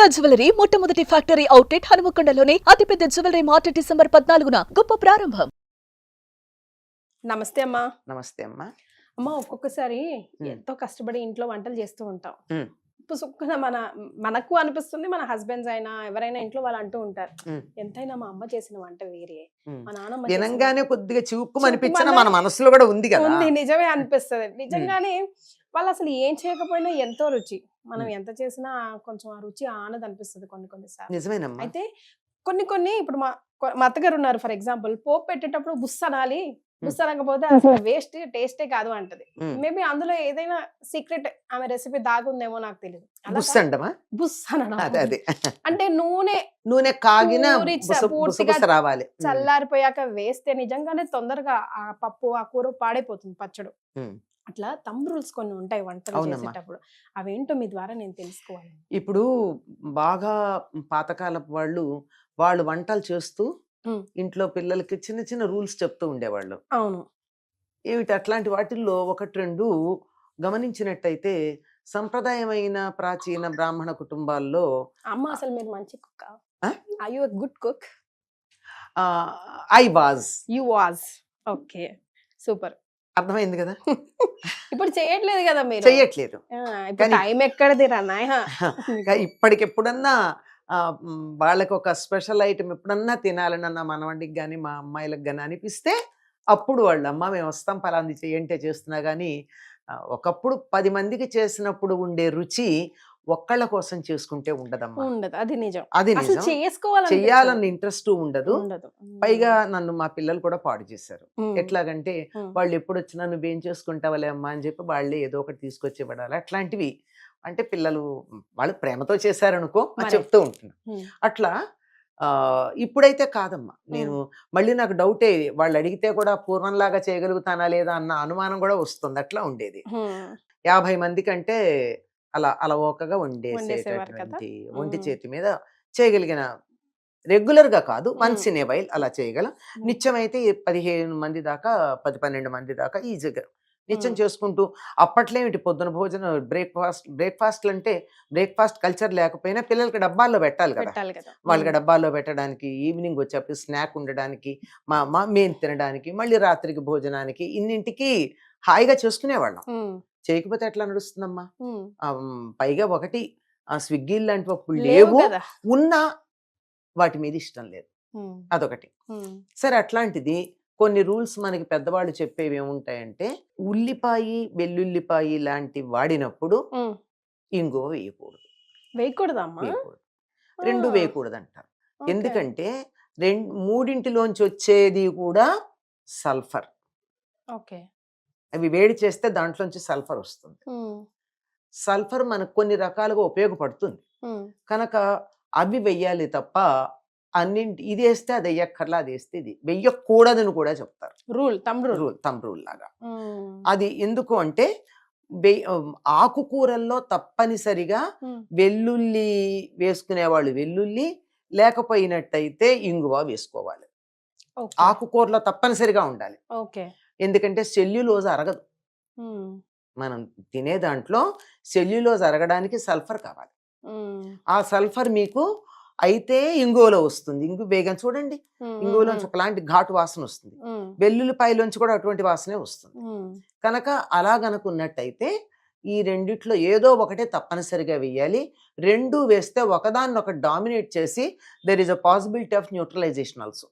కళ్యాణ జ్యువెలరీ మొట్టమొదటి factory outlet హనుమకొండలోనే అతిపెద్ద జ్యువెలరీ మార్ట్ డిసెంబర్ 14న గొప్ప ప్రారంభం. నమస్తే అమ్మా. నమస్తే అమ్మా. అమ్మ, ఒక్కొక్కసారి ఎంతో కష్టపడి ఇంట్లో వంటలు చేస్తూ ఉంటాం. పుసుక్కున మనకు అనిపిస్తుంది, మన హస్బెండ్స్ అయినా ఎవరైనా ఇంట్లో వాళ్ళు అంటూ ఉంటారు, ఎంతైనా మా అమ్మ చేసిన వంట వేరే, మా నాన్నమ్మ వినంగానే కొద్దిగా చూపు అనిపించిన మన మనసులో కూడా ఉంది కదా. ఉంది, నిజమే అనిపిస్తుంది. నిజంగానే వాళ్ళు అసలు ఏం చేయకపోయినా ఎంతో రుచి, మనం ఎంత చేసినా కొంచెం ఆ రుచి ఆనది అనిపిస్తుంది కొన్నిసార్లు. నిజమేనమ్మా. అయితే కొన్ని ఇప్పుడు మా అత్తగారు ఉన్నారు, ఫర్ ఎగ్జాంపుల్ పోపు పెట్టేటప్పుడు బుస్ అనాలి, బుస్ అనకపోతే అసలు వేస్ట్, టేస్టే కాదు అంటది. మేబీ అందులో ఏదైనా సీక్రెట్ ఆమె రెసిపీ దాగుందేమో నాకు తెలియదు. బుస్ అనడం అంటే నూనె కాగిన పూర్తిగా చల్లారిపోయాక వేస్తే నిజంగానే తొందరగా ఆ పప్పు ఆ కూర పాడైపోతుంది, పచ్చడు. అట్లా థంబ్ రూల్స్ కొన్ని ఉంటాయి వంటలు చేసేటప్పుడు, అవేంటో మీ ద్వారా నేను తెలుసుకోవాలి. ఇప్పుడు బాగా పాతకాలపు వాళ్ళు వంటలు చేస్తూ ఇంట్లో పిల్లలకి చిన్న చిన్న రూల్స్ చెప్తూ ఉండేవాళ్ళు. అవును. ఏమిటి అట్లాంటి వాటిల్లో ఒకటి రెండు గమనించినట్టయితే, సంప్రదాయమైన ప్రాచీన బ్రాహ్మణ కుటుంబాల్లో అమ్మ అసలు మీరు మంచి cook, are you a good cook? I was. You was. Okay, super. అర్థమైంది కదా. ఇప్పుడు చేయట్లేదు కదా మీరు? చెయ్యట్లేదు. టైం ఎక్కడది రా. ఇప్పటికెప్పుడన్నా వాళ్ళకి ఒక స్పెషల్ ఐటమ్ ఎప్పుడన్నా తినాలని అన్న మనవాడికి కానీ మా అమ్మాయిలకు కానీ అనిపిస్తే అప్పుడు వాళ్ళు, అమ్మ మేము వస్తాం పలాంది చేయంటే చేస్తున్నా. కానీ ఒకప్పుడు 10 మందికి చేసినప్పుడు ఉండే రుచి ఒక్కళ్ళ కోసం చేసుకుంటే ఉండదమ్మా. ఉండదు, అది నిజం. అది నిజం. చెయ్యాలన్న ఇంట్రెస్ట్ ఉండదు. పైగా నన్ను మా పిల్లలు కూడా పాడు చేశారు. ఎట్లాగంటే వాళ్ళు ఎప్పుడు వచ్చినా నువ్వేం చేసుకుంటావులే అమ్మా అని చెప్పి వాళ్ళే ఏదో ఒకటి తీసుకొచ్చి ఇవ్వడాలి. అట్లాంటివి అంటే పిల్లలు వాళ్ళు ప్రేమతో చేశారనుకో చెప్తూ ఉంటున్నా. అట్లా ఇప్పుడైతే కాదమ్మా. నేను మళ్ళీ నాకు డౌటే, వాళ్ళు అడిగితే కూడా పూర్వంలాగా చేయగలుగుతానా లేదా అన్న అనుమానం కూడా వస్తుంది. అట్లా ఉండేది. 50 మంది కంటే అలవోకగా వండేసేటటువంటి ఒంటి చేతి మీద చేయగలిగిన, రెగ్యులర్ గా కాదు, వన్స్ ఇన్ ఏ వైల్ అలా చేయగల. నిత్యం అయితే 15 మంది దాకా 10-12 మంది దాకా ఈజీగా నిత్యం చేసుకుంటూ. అప్పట్లో ఏమిటి పొద్దున భోజనం బ్రేక్ఫాస్ట్ అంటే బ్రేక్ఫాస్ట్ కల్చర్ లేకపోయినా పిల్లలకి డబ్బాల్లో పెట్టాలి కదా. వాళ్ళకి డబ్బాల్లో పెట్టడానికి, ఈవినింగ్ వచ్చేప్పుడు స్నాక్ ఉండడానికి, మేము తినడానికి, మళ్ళీ రాత్రికి భోజనానికి, ఇన్నింటికి హాయిగా చేసుకునేవాళ్ళం. చేయకపోతే ఎట్లా నడుస్తుందమ్మా? పైగా ఒకటి స్విగ్గీ లాంటి పప్పులు లేవు, ఉన్నా వాటి మీద ఇష్టం లేదు, అదొకటి. సరే, అట్లాంటిది కొన్ని రూల్స్ మనకి పెద్దవాళ్ళు చెప్పేవి ఏముంటాయంటే, ఉల్లిపాయి వెల్లుల్లిపాయి లాంటి వాడినప్పుడు ఇంగువ వేయకూడదు, రెండు వేయకూడదు అంటారు. ఎందుకంటే మూడింటిలోంచి వచ్చేది కూడా సల్ఫర్. అవి వేడి చేస్తే దాంట్లోంచి సల్ఫర్ వస్తుంది. సల్ఫర్ మనకు కొన్ని రకాలుగా ఉపయోగపడుతుంది కనుక అవి వెయ్యాలి తప్ప ఇది వేస్తే అది వెయ్యక్కర్లా, అది వేస్తే ఇది వెయ్యకూడదని కూడా చెప్తారు. థంబ్ రూల్ లాగా. అది ఎందుకు అంటే, ఆకుకూరల్లో తప్పనిసరిగా వెల్లుల్లి వేసుకునేవాళ్ళు వెల్లుల్లి, లేకపోయినట్టయితే ఇంగువ వేసుకోవాలి. ఆకుకూరలో తప్పనిసరిగా ఉండాలి. ఎందుకంటే సెల్యులోజ్ అరగదు. మనం తినే దాంట్లో సెల్యులోజ్ అరగడానికి సల్ఫర్ కావాలి. ఆ సల్ఫర్ మీకు అయితే ఇంగువలో వస్తుంది. ఇంగు వేగం చూడండి, ఇంగువలోంచి ఒకలాంటి ఘాటు వాసన వస్తుంది, వెల్లుల్లిపాయలోంచి కూడా అటువంటి వాసనే వస్తుంది. కనుక అలా గనుకున్నట్టయితే ఈ రెండిట్లో ఏదో ఒకటే తప్పనిసరిగా వేయాలి. రెండు వేస్తే ఒకదాన్ని ఒకటి డామినేట్ చేసి there is a possibility of neutralisation also.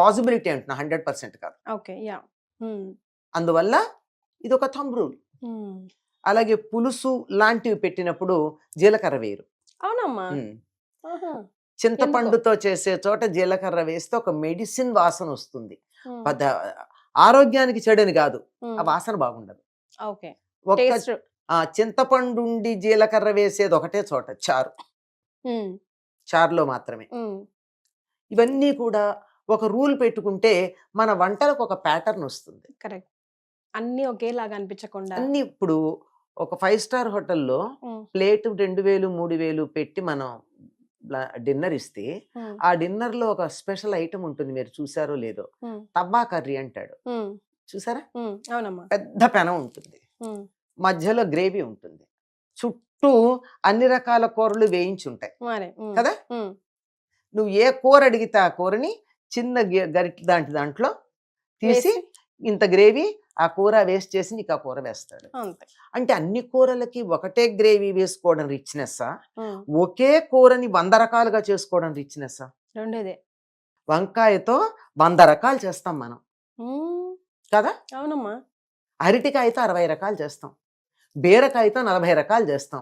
Possibility అంటున్నా, 100% కాదు. అందువల్ల ఇది ఒక థంబ్ రూల్. అలాగే పులుసు లాంటివి పెట్టినప్పుడు జీలకర్ర వేయరు. అవునమ్మా. చింతపండుతో చేసే చోట జీలకర్ర వేస్తే ఒక మెడిసిన్ వాసన వస్తుంది. ఆరోగ్యానికి చెడని కాదు, ఆ వాసన బాగుండదు. చింతపండు జీలకర్ర వేసేది ఒకటే చోట, చారులో మాత్రమే. ఇవన్నీ కూడా ఒక రూల్ పెట్టుకుంటే మన వంటలకు ఒక ప్యాటర్న్ వస్తుంది. కరెక్ట్. అన్ని ఒకేలాగా అనిపించకుండా. అన్ని ఇప్పుడు ఒక 5 స్టార్ హోటల్లో ప్లేట్ 2000-3000 పెట్టి మనం డిన్నర్ ఇస్తే, ఆ డిన్నర్ లో ఒక స్పెషల్ ఐటమ్ ఉంటుంది, మీరు చూసారో లేదో, తవ్వా కర్రీ అంటాడు. చూసారా? అవునమ్మా. పెద్ద పెనం ఉంటుంది, మధ్యలో గ్రేవీ ఉంటుంది, చుట్టూ అన్ని రకాల కూరలు వేయించి ఉంటాయి మరి కదా. నువ్వు ఏ కూర అడిగితే ఆ కూరని చిన్న గరిటె దాంట్లో తీసి ఇంత గ్రేవీ ఆ కూర వేస్ట్ చేసి నీకు ఆ కూర వేస్తాడు. అంటే అన్ని కూరలకి ఒకటే గ్రేవీ వేసుకోవడం రిచ్నెస్, ఒకే కూరని 100 రకాలుగా చేసుకోవడం రిచ్నెస్. రెండేదే. వంకాయతో 100 రకాలు చేస్తాం మనం కదా. అవునమ్మా. అరటికాయతో 60 రకాలు చేస్తాం, బీరకాయతో 40 రకాలు చేస్తాం.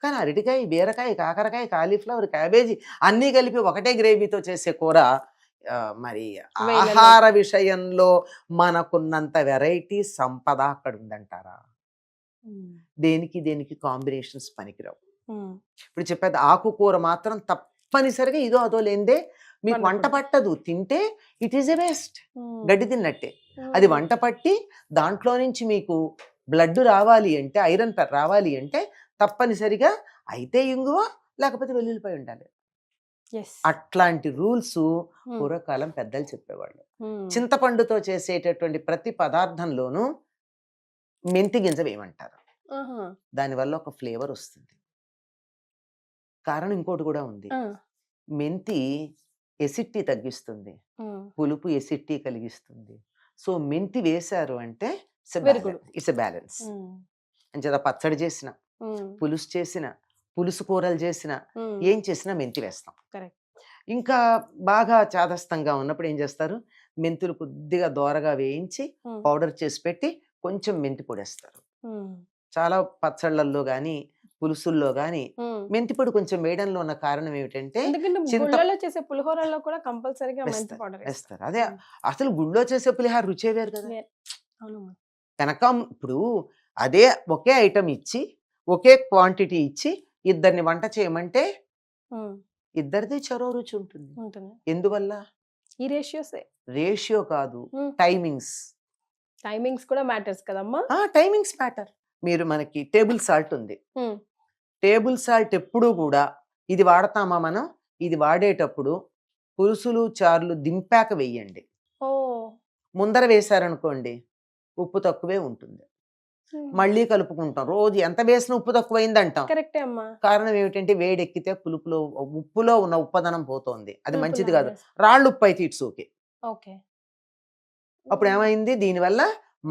కానీ అరటికాయ, బీరకాయ, కాకరకాయ, కాలీఫ్లవర్, క్యాబేజీ అన్నీ కలిపి ఒకటే గ్రేవీతో చేసే కూర మరి ఆహార విషయంలో మనకున్నంత వెరైటీ సంపద అక్కడ ఉందంటారా? దేనికి కాంబినేషన్స్ పనికిరావు. ఇప్పుడు చెప్పేది ఆకుకూర మాత్రం తప్పనిసరిగా ఇదో అదో లేదే మీకు వంట పట్టదు. తింటే ఇట్ ఈస్ ఎ వేస్ట్, గడ్డి తిన్నట్టే. అది వంట పట్టి దాంట్లో నుంచి మీకు బ్లడ్ రావాలి అంటే, ఐరన్ రావాలి అంటే తప్పనిసరిగా అయితే ఇంగువ లేకపోతే వెల్లుల్లిపాయ ఉండాలి. అట్లాంటి రూల్స్ పూర్వకాలం పెద్దలు చెప్పేవాళ్ళు. చింతపండుతో చేసేటటువంటి ప్రతి పదార్థంలోనూ మెంతి గింజ వేయమంటారు. దానివల్ల ఒక ఫ్లేవర్ వస్తుంది. కారణం ఇంకోటి కూడా ఉంది. మెంతి ఎసిడిటీ తగ్గిస్తుంది, పులుపు ఎసిడిటీ కలిగిస్తుంది. సో మెంతి వేశారు అంటే ఇట్స్ ఎ బ్యాలెన్స్. అంచేత పచ్చడి చేసిన, పులుసు చేసిన, పులుసు కూరలు చేసిన, ఏం చేసినా మెంతి వేస్తాం. ఇంకా బాగా చాదస్తంగా ఉన్నప్పుడు ఏం చేస్తారు, మెంతులు కొద్దిగా దోరగా వేయించి పౌడర్ చేసి పెట్టి కొంచెం మెంతి పొడేస్తారు. చాలా పచ్చళ్ళల్లో గాని పులుసుల్లో గాని మెంతి పొడి కొంచెం వేయడంలో ఉన్న కారణం ఏమిటంటే చేసే పులిహోరలో కూడా కంపల్సరీగా వేస్తారు. అదే అసలు గుళ్ళో చేసే పులిహోర రుచే వేరు కదా. కనుక ఇప్పుడు అదే ఒకే ఐటమ్ ఇచ్చి ఒకే క్వాంటిటీ ఇచ్చి ఇద్దరిని వంట చేయమంటే ఇద్దరిది చెరో రుచి ఉంటుంది. ఎందువల్ల? ఈ రేషియో కాదు, టైమింగ్స్ కూడా మ్యాటర్స్ కదమ్మా. Timings matter. మీరు మనకి టేబుల్ సాల్ట్ ఉంది. టేబుల్ సాల్ట్ ఎప్పుడూ కూడా ఇది వాడతామా మనం, ఇది వాడేటప్పుడు పులుసులు చారులు దింపాక వేయండి. ముందర వేశారనుకోండి ఉప్పు తక్కువే ఉంటుంది, మళ్ళీ కలుపుకుంటాం. రోజు ఎంత వేసినా ఉప్పు తక్కువైంది అంటాం. కారణం ఏమిటంటే వేడెక్కితే పులుపులో ఉప్పులో ఉన్న ఉప్పదనం పోతోంది, అది మంచిది కాదు. రాళ్ళు ఉప్పు అయితే ఇట్స్ ఓకే. అప్పుడు ఏమైంది, దీనివల్ల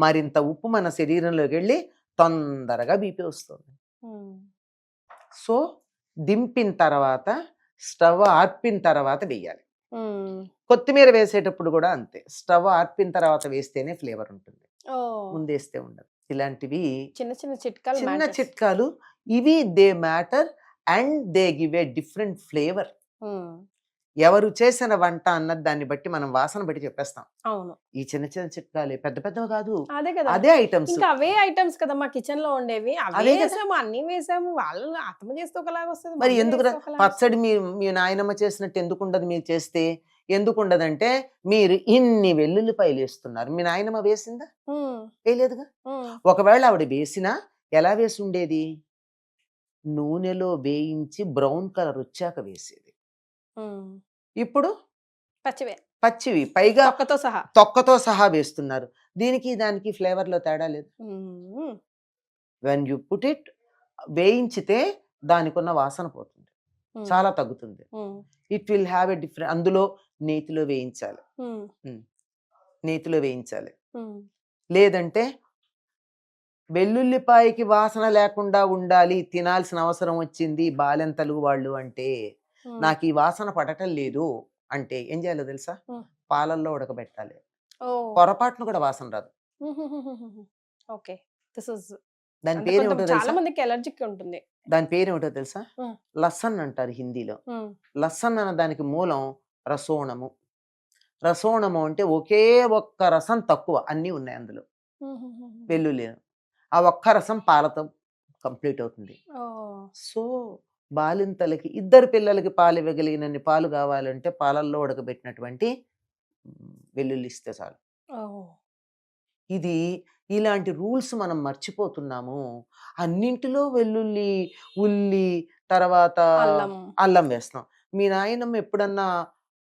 మరింత ఉప్పు మన శరీరంలోకి వెళ్ళి తొందరగా బీపీ వస్తుంది. సో దింపిన తర్వాత స్టవ్ ఆర్పిన తర్వాత వేయాలి. కొత్తిమీర వేసేటప్పుడు కూడా అంతే, స్టవ్ ఆర్పిన తర్వాత వేస్తేనే ఫ్లేవర్ ఉంటుంది, ముందేస్తే ఉండదు. ఇలాంటివి చిన్న చిట్కాలు ఇవి. They matter and they give a different flavour. ఎవరు చేసిన వంట అన్నది దాన్ని బట్టి మనం వాసన బట్టి చెప్పేస్తాం. అవును, ఈ చిన్న చిన్న చిట్కాలే, పెద్ద పెద్దవి కాదు. అదే ఐటమ్స్, అవే ఐటమ్స్ కదా మా కిచెన్ లో ఉండేవి. అవే వేసాము, అన్ని వేసాము. వాళ్ళు అర్థం చేస్తే ఒకలాగా వస్తుంది. మరి ఎందుకు పచ్చడి మీ నాయనమ్మ చేసినట్టు ఎందుకు ఉండదు మీరు చేస్తే? ఎందుకు ఉండదంటే మీరు ఇన్ని వెల్లుల్లిపాయలు వేస్తున్నారు. మీ నాయనమ్మ వేసిందా? వేయలేదుగా. ఒకవేళ ఆవిడ వేసినా ఎలా వేసి ఉండేది? నూనెలో వేయించి బ్రౌన్ కలర్ వచ్చాక వేసేది. ఇప్పుడు పచ్చివి పైగా తొక్కతో సహా వేస్తున్నారు. దీనికి దానికి ఫ్లేవర్ లో తేడా లేదు. వెన్ యు పుట్ ఇట్, వేయించితే దానికి ఉన్న వాసన పోతుంది, చాలా తగ్గుతుంది. It will have a different. అందులో నేతిలో వేయించాలి. లేదంటే వెల్లుల్లిపాయకి వాసన లేకుండా ఉండాలి, తినాల్సిన అవసరం వచ్చింది బాలెంతలు వాళ్ళు అంటే, నాకు ఈ వాసన పడటం లేదు అంటే ఏం చేయాలో తెలుసా? పాలల్లో ఉడకబెట్టాలి. పొరపాటును కూడా వాసన రాదు. దాని పేరు ఏమిటో తెలుసా? దాని పేరు ఏమిటో తెలుసా? లసన్ అంటారు హిందీలో. లసన్ అన్న దానికి మూలం రసోణము. రసోణము అంటే ఒకే ఒక్క రసం తక్కువ, అన్నీ ఉన్నాయి అందులో. వెల్లుల్లి ఆ ఒక్క రసం పాలతో కంప్లీట్ అవుతుంది. సో బాలింతలకి, ఇద్దరు పిల్లలకి పాలు ఇవ్వగలిగినన్ని పాలు కావాలంటే పాలల్లో ఉడకబెట్టినటువంటి వెల్లుల్లి ఇస్తే చాలు. ఇది ఇలాంటి రూల్స్ మనం మర్చిపోతున్నాము. అన్నింటిలో వెల్లుల్లి, ఉల్లి, తర్వాత అల్లం వేస్తాం. మీ నాయనమ్మ ఎప్పుడన్నా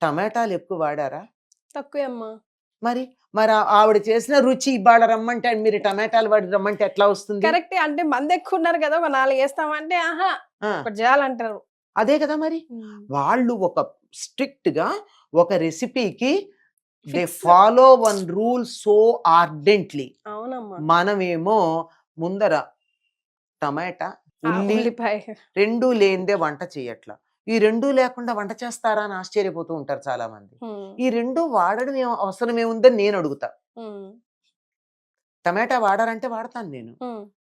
టమాటాలు ఎక్కువ వాడారా? తక్కువే అమ్మా. మరి మరి ఆవిడ చేసిన రుచి ఇవాళ రమ్మంటే మీరు టమాటాలు వాడి రమ్మంటే ఎట్లా వస్తుంది? కరెక్ట్. అంటే మంది ఎక్కువ ఉన్నారు కదా, ఒక 4 వేస్తామంటే ఆహా ఆ, ఒకటి చేయాలంటారు. అదే కదా మరి. వాళ్ళు ఒక స్ట్రిక్ట్ గా ఒక రెసిపీకి they Fix. Follow one rule so ardently. అవునమ్మా. మనమేమో ముందర టమాటా ఉల్లి ఉల్లిపాయ. రెండూ లేనిదే వంట చేయట్లా. ఈ రెండూ లేకుండా వంట చేస్తారా అని ఆశ్చర్యపోతూ ఉంటారు చాలా మంది. ఈ రెండు వాడడం అవసరం ఏముందని నేను అడుగుతా. టమాటా వాడారంటే వాడతాను నేను.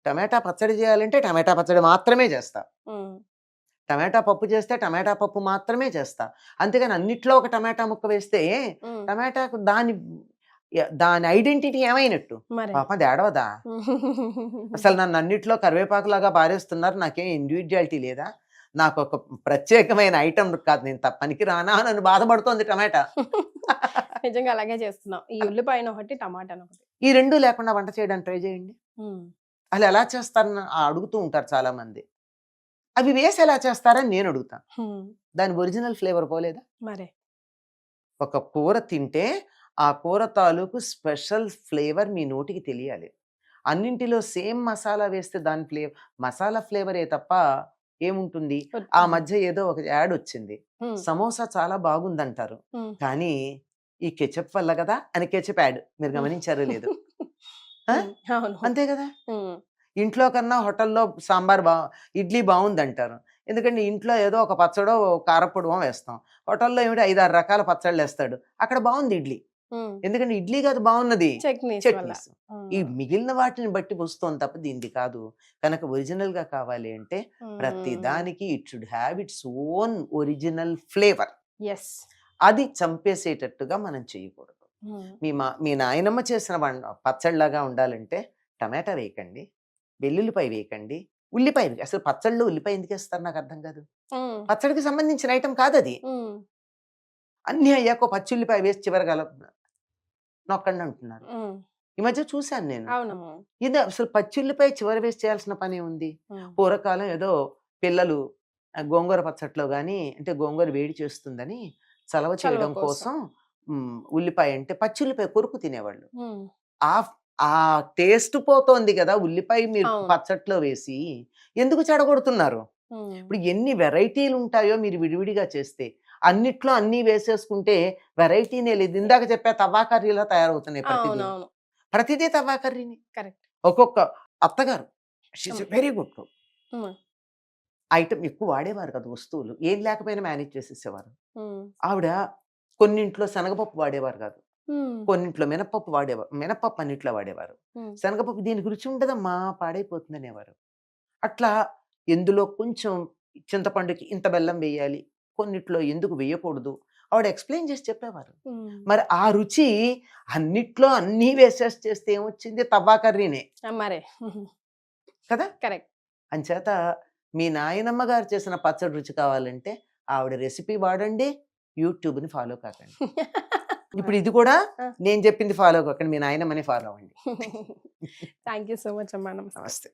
టమాటా పచ్చడి చేయాలంటే టమాటా పచ్చడి మాత్రమే చేస్తా. టమాటా పప్పు చేస్తే టమాటా పప్పు మాత్రమే చేస్తా. అంతేగాని అన్నిట్లో ఒక టమాటా ముక్క వేస్తే టమాటాకు దాని ఐడెంటిటీ ఏమైనట్టు? మరి పాప అది ఏడవదా? అసలు నన్ను అన్నిట్లో కరివేపాకులాగా పారేస్తున్నారు, నాకేం ఇండివిజువాలిటీ లేదా, నాకు ఒక ప్రత్యేకమైన ఐటమ్ కాదు, నేను పనికి రానా నన్ను బాధపడుతోంది టమాటా. నిజంగా అలాగే చేస్తున్నాం. ఈ ఉల్లిపాయను ఒకటి, టమాటాను ఒకటి. ఈ రెండు లేకుండా వంట చేయడానికి ట్రై చేయండి. అలా ఎలా చేస్తారని అడుగుతూ ఉంటారు చాలా మంది. అవి వేసి ఎలా చేస్తారని నేను అడుగుతా. దాని ఒరిజినల్ ఫ్లేవర్ పోలేదా? మరి ఒక కూర తింటే ఆ కూర తాలూకు స్పెషల్ ఫ్లేవర్ మీ నోటికి తెలియాలి. అన్నింటిలో సేమ్ మసాలా వేస్తే దాని మసాలా ఫ్లేవరే తప్ప ఏముంటుంది? ఆ మధ్య ఏదో ఒక యాడ్ వచ్చింది, సమోసా చాలా బాగుందంటారు, కానీ ఈ కెచప్ వల్ల కదా అని కెచప్ యాడ్. మీరు గమనించారో లేదు? అంతే కదా. ఇంట్లో కన్నా హోటల్లో సాంబార్ ఇడ్లీ బాగుందంటారు, ఎందుకంటే ఇంట్లో ఏదో ఒక పచ్చడో కారపొడమో వేస్తాం, హోటల్లో ఏమిటి 5-6 రకాల పచ్చళ్ళు వేస్తాడు, అక్కడ బాగుంది ఇడ్లీ, ఎందుకంటే ఇడ్లీ కాదు బాగున్నది చట్నీస్. ఈ మిగిలిన వాటిని బట్టి వస్తుంది తప్ప దీనిది కాదు. కనుక ఒరిజినల్ గా కావాలి అంటే ప్రతి దానికి it should have its own original flavour. అది చంపేసేటట్టుగా మనం చేయకూడదు. మీ నాయనమ్మ చేసిన పచ్చళ్ళలాగా ఉండాలంటే టమాటా వేయకండి, వెల్లుల్లిపాయ వేయకండి, ఉల్లిపాయ. అసలు పచ్చళ్ళు ఉల్లిపాయ ఎందుకు వేస్తారు నాకు అర్థం కాదు. పచ్చడికి సంబంధించిన ఐటమ్ కాదు అది. అన్ని అయ్యాక పచ్చి ఉల్లిపాయ వేసి చివరిగా నొక్కండి అంటున్నారు. ఈ మధ్య చూశాను నేను. ఇది అసలు పచ్చి ఉల్లిపాయ చివరి వేసి చేయాల్సిన పని ఉంది. పూర్వకాలం ఏదో పిల్లలు గోంగూర పచ్చట్లో గాని, అంటే గోంగూర వేడి చేస్తుందని చలవ చేయడం కోసం ఉల్లిపాయ అంటే పచ్చి ఉల్లిపాయ కొరుకు తినేవాళ్ళు. ఆ టేస్ట్ పోతోంది కదా ఉల్లిపాయ మీరు పచ్చట్లో వేసి, ఎందుకు చెడగొడుతున్నారు? ఇప్పుడు ఎన్ని వెరైటీలు ఉంటాయో మీరు విడివిడిగా చేస్తే, అన్నిట్లో అన్ని వేసేసుకుంటే వెరైటీనే లేదు. ఇందాక చెప్పే తవ్వా కర్రీలా తయారవుతున్నాయి ప్రతిదీ తవ్వా కర్రీని. ఒక్కొక్క అత్తగారు వెరీ గుడ్ ఐటమ్ ఎక్కువ వాడేవారు కదా, వస్తువులు ఏం లేకపోయినా మేనేజ్ చేసేసేవారు. ఆవిడ కొన్నింట్లో శనగపప్పు వాడేవారు కాదు, కొన్నింట్లో మినపప్పు వాడేవారు. మినపప్పు అన్నిట్లో వాడేవారు. శనగపప్పు దీనికి రుచి ఉండదమ్మా, పాడైపోతుంది అనేవారు. అట్లా ఎందులో కొంచెం చింతపండుకి ఇంత బెల్లం వేయాలి, కొన్నిట్లో ఎందుకు వేయకూడదు, ఆవిడ ఎక్స్ప్లెయిన్ చేసి చెప్పేవారు. మరి ఆ రుచి అన్నిట్లో అన్నీ వేసేసి చేస్తే ఏమొచ్చింది? తవ్వా కర్రీనే కదా. కరెక్ట్. అంచేత మీ నాయనమ్మ గారు చేసిన పచ్చడి రుచి కావాలంటే ఆవిడ రెసిపీ వాడండి, యూట్యూబ్ని ఫాలో కాకండి. ఇప్పుడు ఇది కూడా నేను చెప్పింది ఫాలో కాకండి, మీ నాయనమ్మని ఫాలో అవ్వండి. థ్యాంక్ యూ సో మచ్ అమ్మా. నమస్తే.